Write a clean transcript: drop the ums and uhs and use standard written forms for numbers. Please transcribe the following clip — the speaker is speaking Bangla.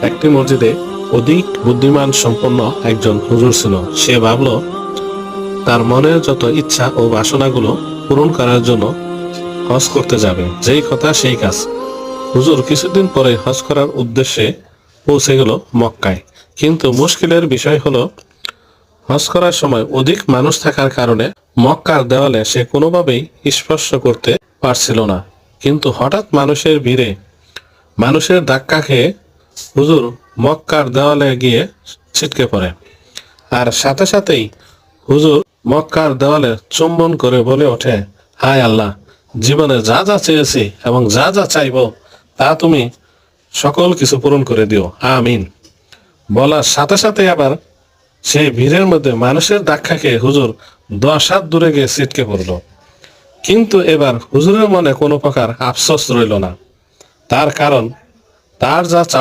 একটি মসজিদে অধিক বুদ্ধিমান সম্পন্ন একজন হুজুর ছিল। সে ভাবল তার মনের যত ইচ্ছা ও বাসনাগুলো পূরণ করার জন্য হজ করতে যাবে। যেই কথা সেই কাজ। হুজুর কিছুদিন পরে হজ করার উদ্দেশ্যে পৌঁছে গেল মক্কায়। কিন্তু মুশকিলের বিষয় হলো হজ করার সময় অধিক মানুষ থাকার কারণে মক্কার দেওয়ালে সে কোনোভাবেই স্পর্শ করতে পারছিল না। কিন্তু হঠাৎ মানুষের ভিড়ে, মানুষের ধাক্কা খেয়ে হুজুর মক্কার দেওয়ালে গিয়ে ছিটকে পড়ে। আর সাথে সাথেই হুজুর মক্কার দেওয়ালে চুম্বন করে বলে ওঠে, হায় আল্লাহ, জীবনে যা যা চেয়েছি এবং যা যা চাইব তা তুমি সকল কিছু পূরণ করে দিও, আমিন। বলার সাথে সাথে আবার সেই ভিড়ের মধ্যে মানুষের ধাক্কা খেয়ে হুজুর 10 হাত দূরে গিয়ে ছিটকে পড়ল। কিন্তু এবার হুজুরের মনে কোনো প্রকার আফসোস রইল না। তার কারণ তার যা